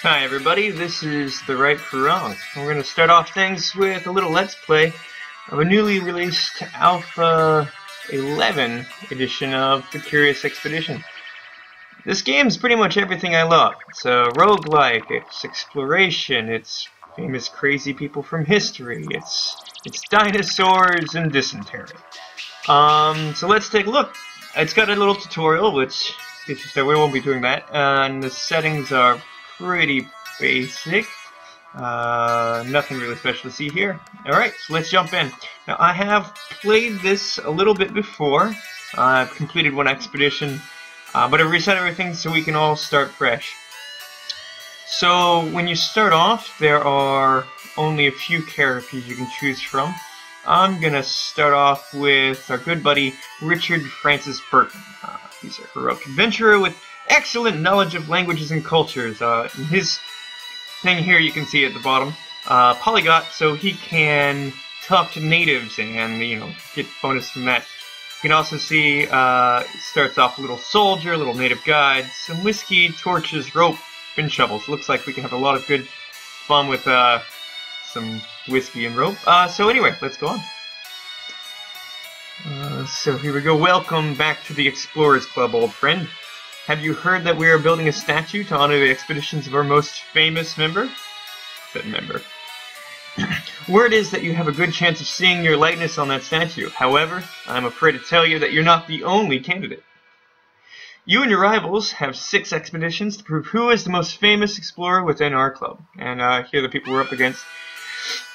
Hi everybody, this is The Right for Wrong. We're going to start off things with a little Let's Play of a newly released Alpha 11 edition of The Curious Expedition. This game is pretty much everything I love. It's a roguelike, it's exploration, it's famous crazy people from history, it's dinosaurs and dysentery. So let's take a look. It's got a little tutorial, which gets you started. We won't be doing that. And the settings are pretty basic. Nothing really special to see here. Alright, so let's jump in. Now, I have played this a little bit before. I've completed one expedition, but I've reset everything so we can all start fresh. So, when you start off, there are only a few characters you can choose from. I'm going to start off with our good buddy, Richard Francis Burton. He's a heroic adventurer with excellent knowledge of languages and cultures. His thing here you can see at the bottom, polyglot, so he can talk to natives and, get bonus from that. You can also see, starts off a little soldier, a little native guide, some whiskey, torches, rope, and shovels. Looks like we can have a lot of good fun with some whiskey and rope. So anyway, let's go on. So here we go. Welcome back to the Explorers Club, old friend. Have you heard that we are building a statue to honor the expeditions of our most famous member? Said member. Word is that you have a good chance of seeing your likeness on that statue. However, I'm afraid to tell you that you're not the only candidate. You and your rivals have 6 expeditions to prove who is the most famous explorer within our club. And here are the people we're up against.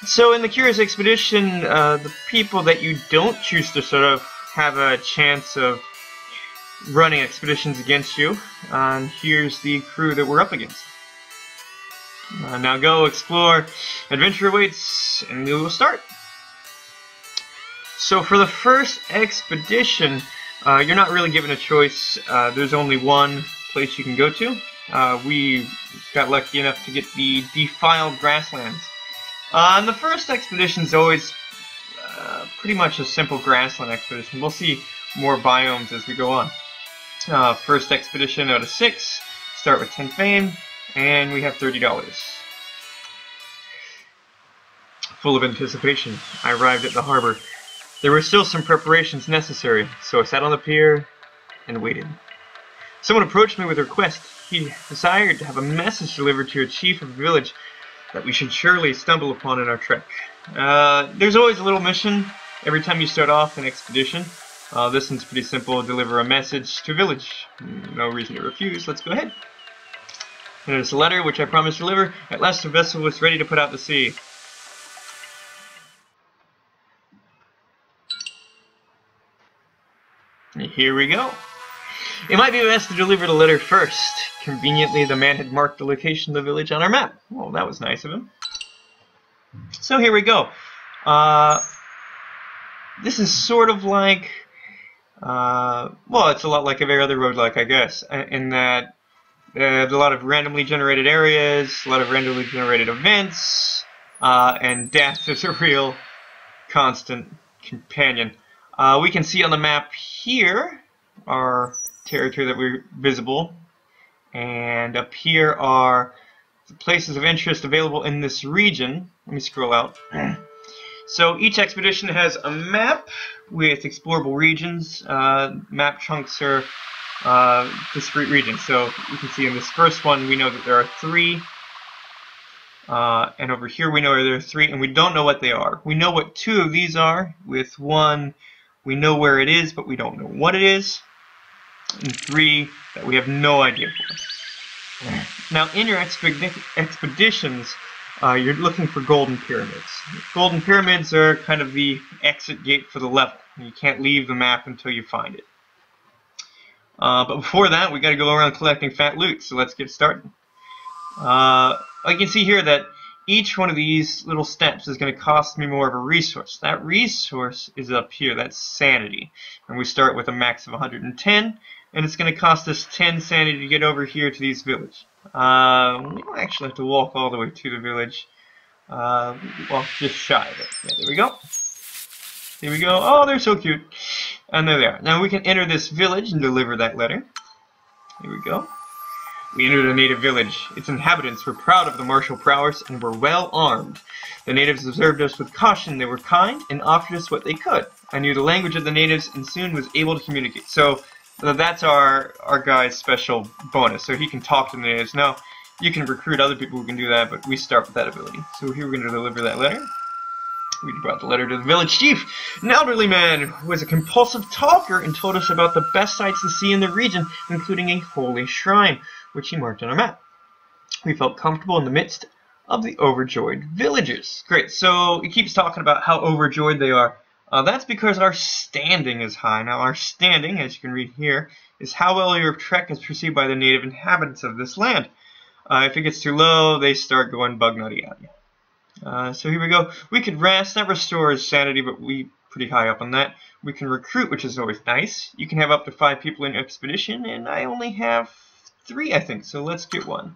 So in the Curious Expedition, the people that you don't choose to sort of have a chance of running expeditions against you, and here's the crew that we're up against. Now go explore, adventure awaits, and we will start. So for the first expedition, you're not really given a choice. There's only one place you can go to. We got lucky enough to get the defiled grasslands. And the first expedition is always pretty much a simple grassland expedition. We'll see more biomes as we go on. First expedition out of 6, start with 10 fame, and we have $30. Full of anticipation, I arrived at the harbor. There were still some preparations necessary, so I sat on the pier and waited. Someone approached me with a request. He desired to have a message delivered to a chief of the village that we should surely stumble upon in our trek. There's always a little mission every time you start off an expedition. This one's pretty simple. Deliver a message to a village. No reason to refuse. Let's go ahead. And there's a letter which I promised to deliver. At last the vessel was ready to put out to sea. And here we go. It might be best to deliver the letter first. Conveniently, the man had marked the location of the village on our map. Well, that was nice of him. So here we go. This is sort of like, well, it's a lot like every other roguelike, I guess, in that there's a lot of randomly generated areas, a lot of randomly generated events, and death is a real constant companion. We can see on the map here our territory that we're visible, and up here are the places of interest available in this region. Let me scroll out. So each expedition has a map with explorable regions. Map chunks are discrete regions. So you can see in this first one we know that there are 3. And over here we know there are 3, and we don't know what they are. We know what 2 of these are. With 1, we know where it is, but we don't know what it is. And 3 that we have no idea for. Now, in your expeditions, you're looking for golden pyramids. Golden pyramids are kind of the exit gate for the level. You can't leave the map until you find it. But before that, we got to go around collecting fat loot. So let's get started. You can see here that each one of these little steps is going to cost me more of a resource. That resource is up here. That's sanity. And we start with a max of 110. And it's going to cost us 10 sanity to get over here to this village. We don't actually have to walk all the way to the village. Well, just shy of it. Yeah, there we go. Here we go. Oh, they're so cute. And there they are. Now we can enter this village and deliver that letter. Here we go. We entered a native village. Its inhabitants were proud of the martial prowess and were well armed. The natives observed us with caution. They were kind and offered us what they could. I knew the language of the natives and soon was able to communicate. So that's our guy's special bonus. So he can talk to the natives. Now, you can recruit other people who can do that, but we start with that ability. So here we're going to deliver that letter. We brought the letter to the village chief, an elderly man who was a compulsive talker and told us about the best sights to see in the region, including a holy shrine, which he marked on our map. We felt comfortable in the midst of the overjoyed villagers. Great, so he keeps talking about how overjoyed they are. That's because our standing is high. Now, our standing, as you can read here, is how well your trek is perceived by the native inhabitants of this land. If it gets too low, they start going bug nutty at you. So here we go. We could rest. That restores sanity, but we pretty high up on that. We can recruit, which is always nice. You can have up to 5 people in your expedition, and I only have 3, I think, so let's get one.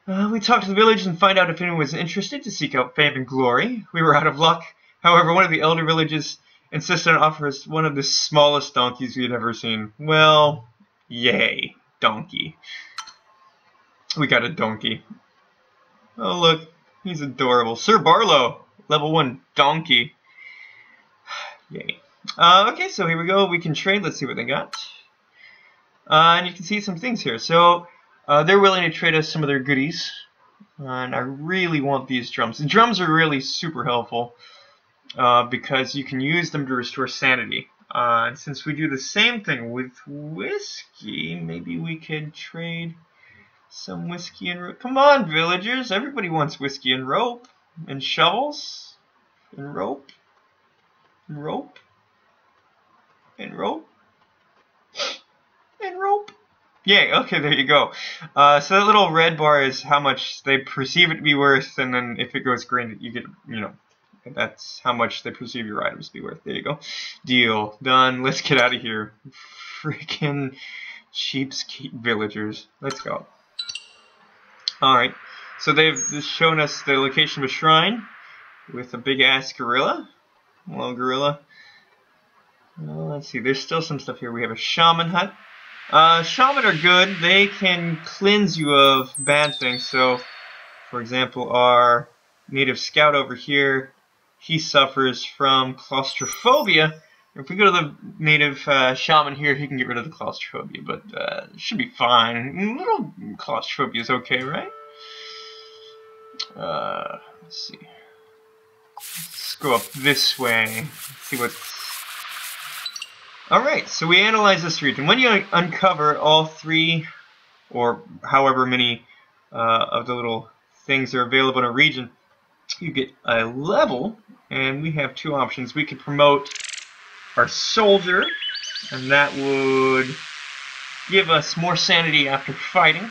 We talked to the village and find out if anyone was interested to seek out fame and glory. We were out of luck. However, one of the elder villages insisted on offering us one of the smallest donkeys we had ever seen. Well, yay, donkey. We got a donkey. Oh, look. He's adorable. Sir Barrow, level 1 donkey. Yay. Okay, so here we go. We can trade. Let's see what they got. And you can see some things here. So they're willing to trade us some of their goodies. And I really want these drums. The drums are really super helpful because you can use them to restore sanity. And since we do the same thing with whiskey, maybe we could trade some whiskey and rope. Come on, villagers. Everybody wants whiskey and rope. And shovels. And rope. And rope. And rope. And rope. Yay, okay, there you go. So that little red bar is how much they perceive it to be worth, and then if it goes green, you get, you know, that's how much they perceive your items to be worth. There you go. Deal. Done. Let's get out of here. Freaking cheapskate villagers. Let's go. Alright, so they've just shown us the location of a shrine with a big-ass gorilla. Hello, gorilla. Let's see, there's still some stuff here. We have a shaman hut. Shaman are good. They can cleanse you of bad things. So, for example, our native scout over here, he suffers from claustrophobia. If we go to the native shaman here, he can get rid of the claustrophobia, but it should be fine. A little claustrophobia is okay, right? Let's see. Let's go up this way. See what's... Alright, so we analyze this region. When you uncover all 3, or however many of the little things are available in a region, you get a level, and we have 2 options. We could promote our soldier, and that would give us more sanity after fighting.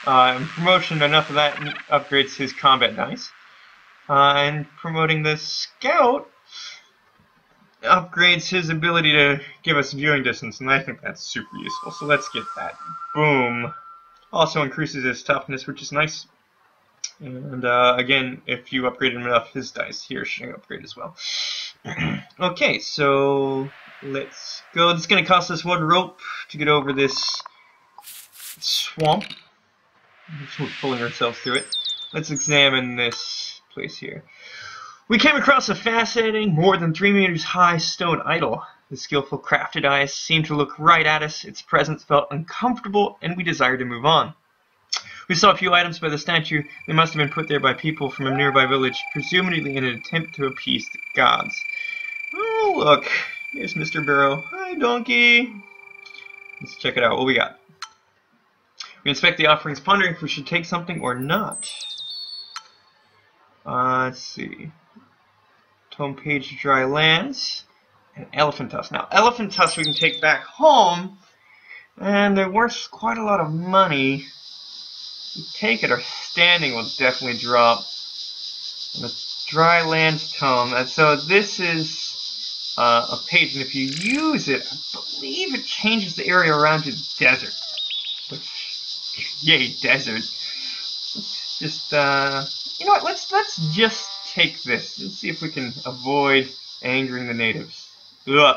Promotion, enough of that upgrades his combat dice. And promoting the scout upgrades his ability to give us viewing distance, and I think that's super useful. So let's get that. Boom. Also increases his toughness, which is nice. And again, if you upgrade him enough, his dice here should upgrade as well. Okay, so let's go. It's going to cost us 1 rope to get over this swamp. We're pulling ourselves through it. Let's examine this place here. We came across a fascinating, more than 3 meters high stone idol. The skillful crafted eyes seemed to look right at us. Its presence felt uncomfortable, and we desired to move on. We saw a few items by the statue. They must have been put there by people from a nearby village, presumably in an attempt to appease the gods. Oh, look. Here's Mr. Barrow. Hi, donkey. Let's check it out. What we got? We inspect the offerings, pondering if we should take something or not. Let's see. Tome page, dry lands, and elephant tusk. Now, elephant tusk we can take back home, and they're worth quite a lot of money. If we take it, our standing will definitely drop. And the dry lands tome. And so this is a page, and if you use it, I believe it changes the area around you to desert. Which, yay, desert. Let's just, you know what? Let's just take this. Let's see if we can avoid angering the natives. Ugh.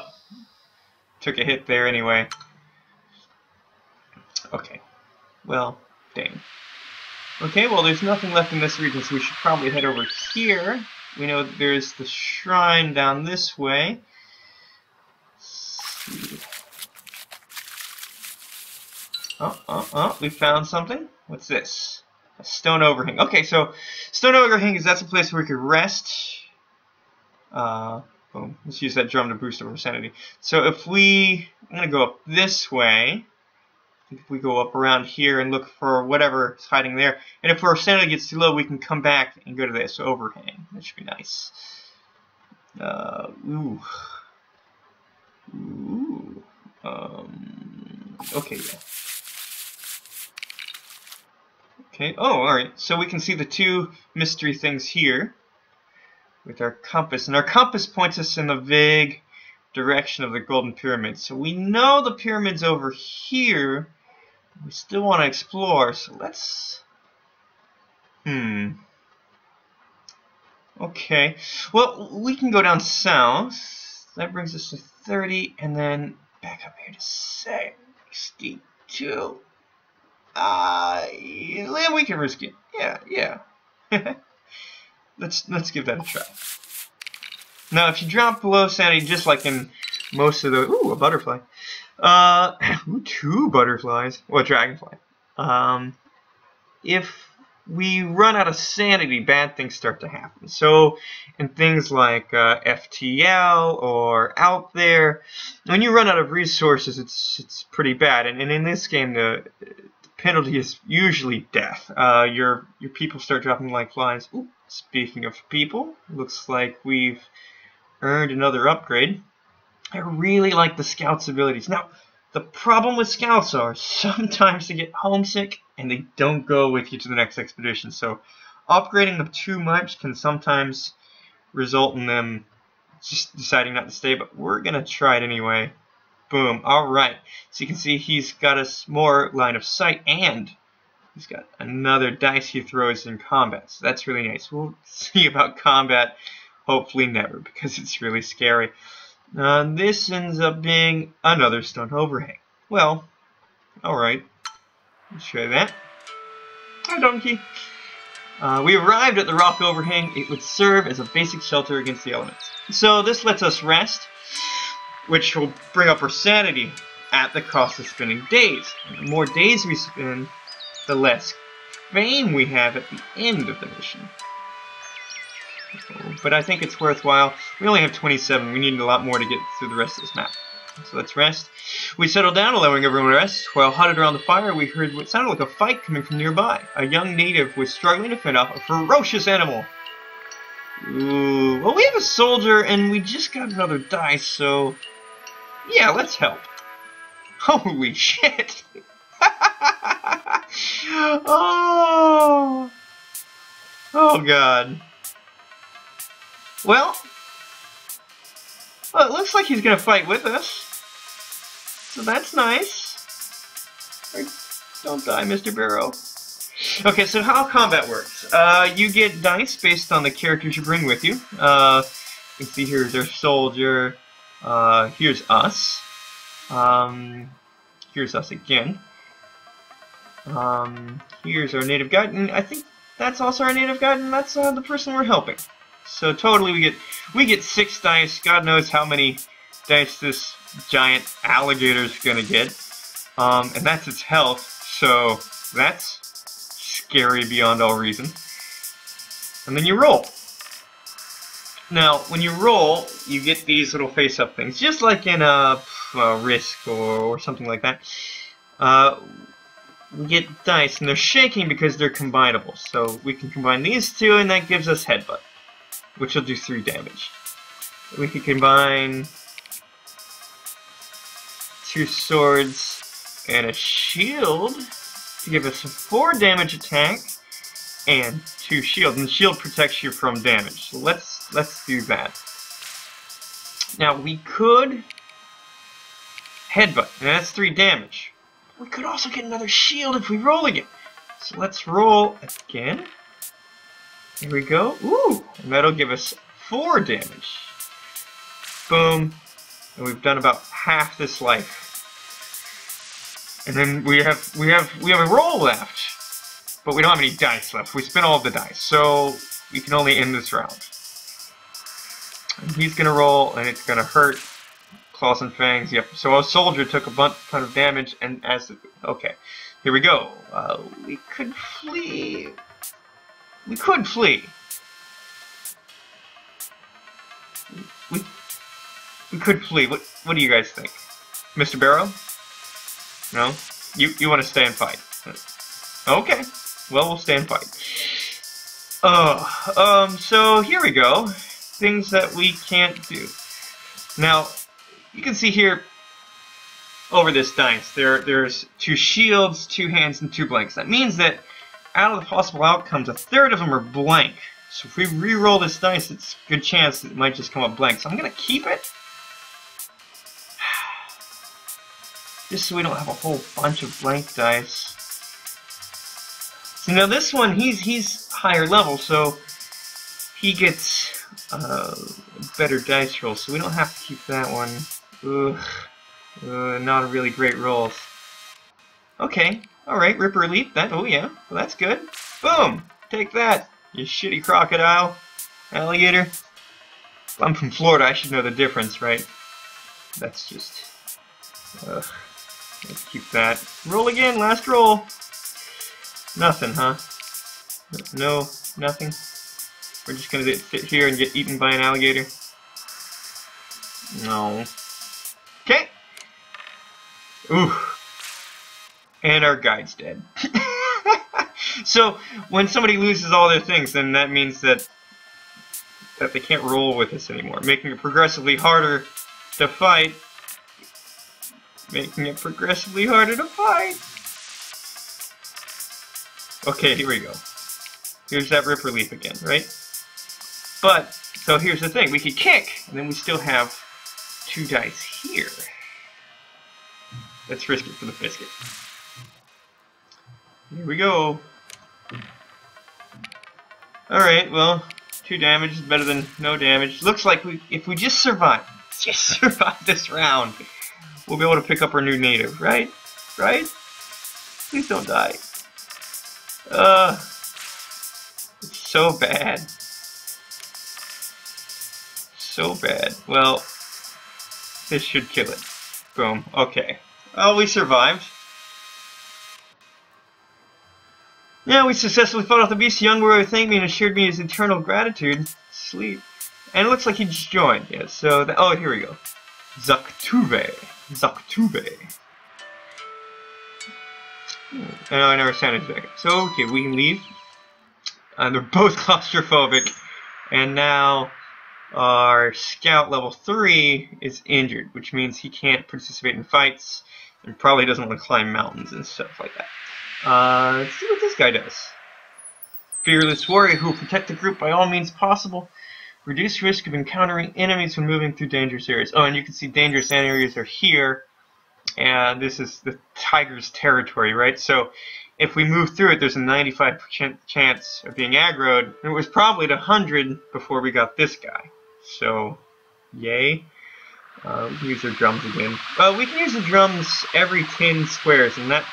Took a hit there anyway. Okay. Well, dang. Okay, well, there's nothing left in this region, so we should probably head over here. We know that there's the shrine down this way. Let's see. Oh, we found something. What's this? A stone overhang. Okay, so stone overhang that's a place where we could rest. Boom. Let's use that drum to boost our sanity. So if I'm gonna go up this way. If we go up around here and look for whatever is hiding there, and if our sanity gets too low, we can come back and go to this overhang. That should be nice. Ooh. Okay, yeah. Okay, oh, alright. So we can see the two mystery things here with our compass. And our compass points us in the vague direction of the Golden Pyramid. So we know the pyramid's over here. We still want to explore, so let's... Okay. Well, we can go down south. That brings us to 30, and then back up here to 62. Yeah, we can risk it. Yeah. Let's give that a try. Now, if you drop below sanity, just like in most of the... Ooh, a butterfly. Two butterflies. Well, dragonfly. If we run out of sanity, bad things start to happen. So, in things like FTL or out there, when you run out of resources, it's pretty bad. And in this game, the penalty is usually death. Your people start dropping like flies. Ooh, speaking of people, looks like we've earned another upgrade. I really like the scouts' abilities. Now, the problem with scouts are sometimes they get homesick and they don't go with you to the next expedition. So upgrading them too much can sometimes result in them just deciding not to stay, but we're going to try it anyway. Boom. Alright. So you can see he's got us more line of sight, and he's got another dice he throws in combat. So that's really nice. We'll see about combat. Hopefully never, because it's really scary. This ends up being another stone overhang. Well, alright. Let's try that. Hi, donkey. We arrived at the rock overhang. It would serve as a basic shelter against the elements. So this lets us rest, which will bring up our sanity at the cost of spending days. And the more days we spend, the less fame we have at the end of the mission. But I think it's worthwhile. We only have 27. We need a lot more to get through the rest of this map. So let's rest. We settled down, allowing everyone to rest. While huddled around the fire, we heard what sounded like a fight coming from nearby. A young native was struggling to fend off a ferocious animal. Ooh. Well, we have a soldier, and we just got another dice, so... yeah, let's help. Holy shit! Oh, God. Well, it looks like he's going to fight with us. So that's nice. Don't die, Mr. Barrow. Okay, so how combat works. You get dice based on the characters you bring with you. You can see here's our soldier. Here's us. Here's us again. Here's our native guide. And I think that's also our native guide, and that's the person we're helping. So totally we get 6 dice. God knows how many dice this giant alligator's gonna get. And that's its health, so that's scary beyond all reason. And then you roll. Now, when you roll, you get these little face-up things, just like in a Risk or something like that. We get dice, and they're shaking because they're combinable. So we can combine these two, and that gives us Headbutt, which will do 3 damage. We can combine 2 swords and a shield to give us a 4 damage attack and 2 shields. And the shield protects you from damage. So let's do that. Now we could Headbutt, and that's 3 damage. We could also get another shield if we roll again. So let's roll again. Here we go. Ooh! And that'll give us 4 damage. Boom. And we've done about half this life. And then we have a roll left, but we don't have any dice left. We spent all of the dice, so we can only end this round. And he's gonna roll, and it's gonna hurt. Claws and fangs. Yep. So our soldier took a ton of damage, and okay, here we go. We could flee. We could flee. We could flee. What do you guys think, Mr. Barrow? No? You want to stay and fight? Okay. Well, we'll stay and fight. So here we go. Things that we can't do. Now, you can see here over this dice, there's 2 shields, 2 hands, and 2 blanks. That means that out of the possible outcomes, a third of them are blank. So if we re-roll this dice, it's a good chance that it might just come up blank. So I'm going to keep it. Just so we don't have a whole bunch of blank dice. So now this one, he's higher level, so he gets better dice rolls. So we don't have to keep that one. Not a really great rolls. Okay, alright, Ripper Elite. Oh yeah, well, that's good. Boom! Take that, you shitty crocodile. Alligator. I'm from Florida, I should know the difference, right? That's just... let's keep that. Roll again, last roll. Nothing, huh? No, nothing? We're just gonna sit here and get eaten by an alligator? No. Okay! Ooh. And our guide's dead. So, when somebody loses all their things, then that means that they can't roll with us anymore, making it progressively harder to fight. Making it progressively harder to fight. Okay, here we go. Here's that Ripper Leaf again, right? But, so here's the thing. We could kick, and then we still have 2 dice here. Let's risk it for the biscuit. Here we go. Alright, well, 2 damage is better than no damage. Looks like if we just survive this round, we'll be able to pick up our new native, right? Right? Please don't die. It's so bad. So bad. Well, this should kill it. Boom. Okay. Well, we survived. Yeah, we successfully fought off the beast. The young warrior thanked me and assured me his eternal gratitude. Sleep. And it looks like he just joined. Yeah, so... oh, here we go. Zaktuve. Zaktuve. I never sounded back. So, okay, we can leave. They're both claustrophobic. And now our scout level 3 is injured, which means he can't participate in fights and probably doesn't want to climb mountains and stuff like that. Let's see what this guy does. Fearless warrior who will protect the group by all means possible. Reduce risk of encountering enemies when moving through dangerous areas. Oh, and you can see dangerous areas are here. And this is the tiger's territory, right? So if we move through it, there's a 95% chance of being aggroed. And it was probably at 100 before we got this guy. So, yay. We can use our drums again. We can use the drums every 10 squares, and that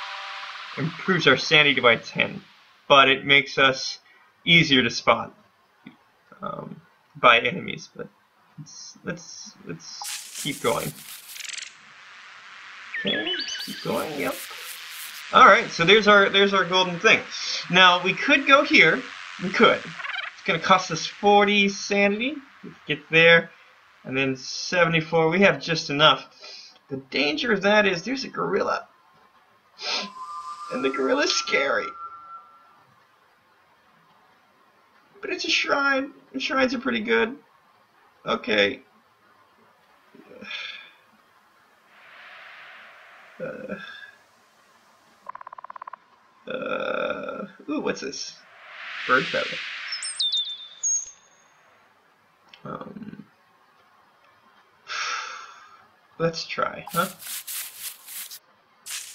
improves our sanity by 10. But it makes us easier to spot by enemies. But let's keep going. Okay, keep going. Yep. All right. So there's our golden thing. Now we could go here. We could. It's gonna cost us 40 sanity. We get there, and then 74. We have just enough. The danger of that is there's a gorilla, and the gorilla's scary. But it's a shrine. The shrines are pretty good. Okay. Ooh, what's this? Bird feather. Let's try, huh?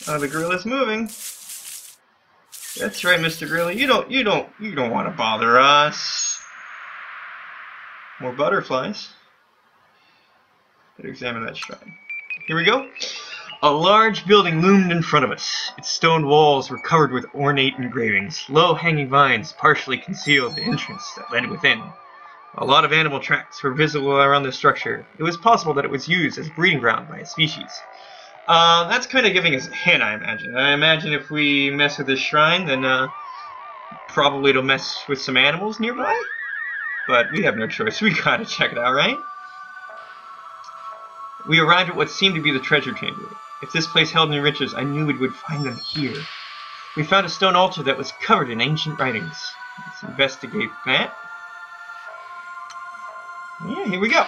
Oh, the gorilla's moving. That's right, Mr. Gorilla. You don't want to bother us. More butterflies. Better examine that shrine. Here we go. A large building loomed in front of us. Its stone walls were covered with ornate engravings. Low-hanging vines partially concealed the entrance that led within. A lot of animal tracks were visible around the structure. It was possible that it was used as a breeding ground by a species. That's kind of giving us a hint, I imagine. I imagine if we mess with this shrine, then probably it'll mess with some animals nearby. But we have no choice. We gotta check it out, right? We arrived at what seemed to be the treasure chamber. If this place held any riches, I knew we would find them here. We found a stone altar that was covered in ancient writings. Let's investigate that. Yeah, here we go.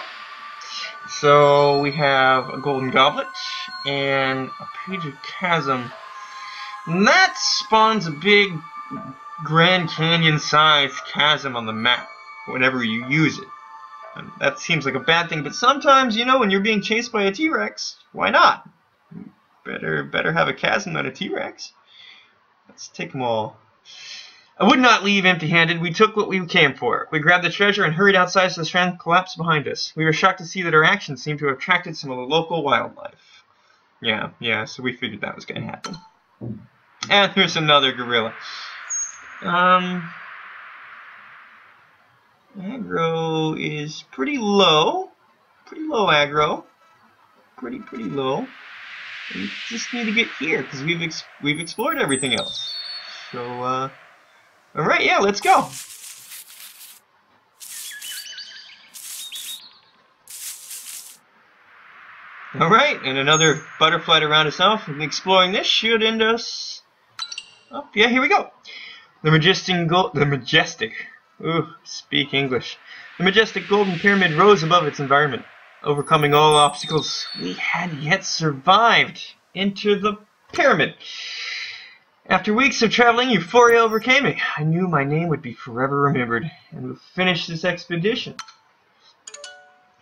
So we have a golden goblet and a page of chasm. And that spawns a big Grand Canyon-sized chasm on the map whenever you use it. And that seems like a bad thing, but sometimes, you know, when you're being chased by a T-Rex, why not? Better have a chasm than a T-Rex. Let's take them all. I would not leave empty-handed. We took what we came for. We grabbed the treasure and hurried outside as the shrine collapsed behind us. We were shocked to see that our actions seemed to have attracted some of the local wildlife. Yeah, so we figured that was going to happen. And there's another gorilla. Aggro is pretty low. Pretty low aggro. Pretty low. We just need to get here because we've explored everything else. So, alright, yeah, let's go. Alright, and another butterfly to round us off. And exploring this should end us up. Yeah, here we go. The majestic. Ooh, speak English. The majestic golden pyramid rose above its environment. Overcoming all obstacles, we had yet survived. Enter the pyramid. After weeks of traveling, euphoria overcame me. I knew my name would be forever remembered, and would finish this expedition.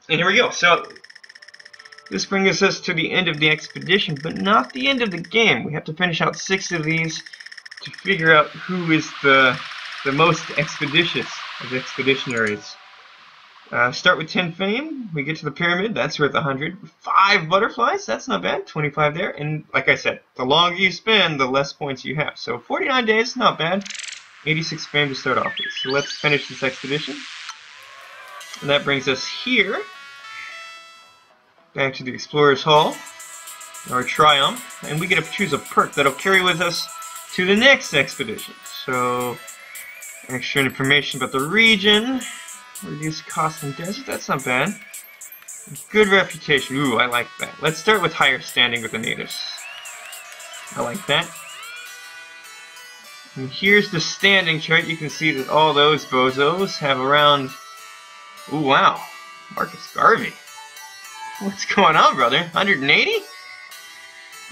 And here we go. So, this brings us to the end of the expedition, but not the end of the game. We have to finish out 6 of these to figure out who is the most expeditious of expeditionaries. Start with 10 fame. We get to the pyramid. That's worth 100. 5 butterflies. That's not bad. 25 there. And like I said, the longer you spend, the less points you have. So 49 days, not bad. 86 fame to start off with. So let's finish this expedition. And that brings us here. Back to the Explorer's Hall. Our Triumph. And we get to choose a perk that'll carry with us to the next expedition. So, extra information about the region. Reduce cost in desert, that's not bad. Good reputation, ooh, I like that. Let's start with higher standing with the natives. I like that. And here's the standing chart. You can see that all those bozos have around... Ooh, wow. Marcus Garvey. What's going on, brother? 180?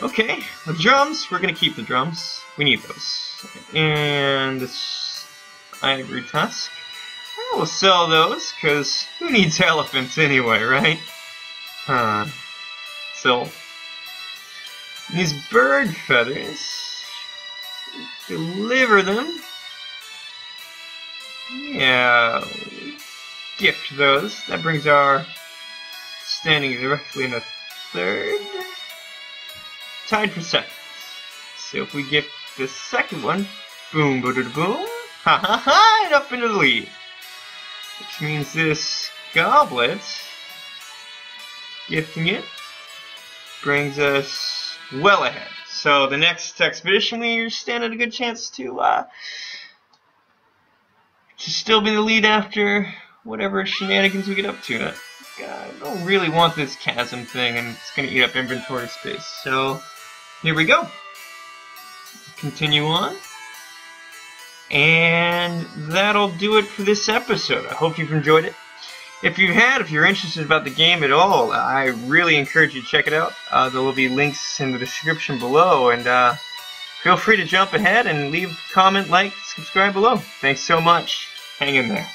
Okay, the drums, we're going to keep the drums. We need those. And this ivory tusk. We'll sell those, because who needs elephants anyway, right? So, these bird feathers, deliver them. Yeah, gift those. That brings our standing directly in a third. Tied for second. So if we gift the second one, boom, boom, boom, ha ha ha, and up into the lead. Which means this goblet, gifting it, brings us well ahead. So the next expedition, we stand at a good chance to still be in the lead after whatever shenanigans we get up to. I don't really want this chasm thing, and it's going to eat up inventory space. So here we go. Continue on. And that'll do it for this episode. I hope you've enjoyed it. If you're interested about the game at all, I really encourage you to check it out. There will be links in the description below, and feel free to jump ahead and leave a comment, like, subscribe below. Thanks so much. Hang in there.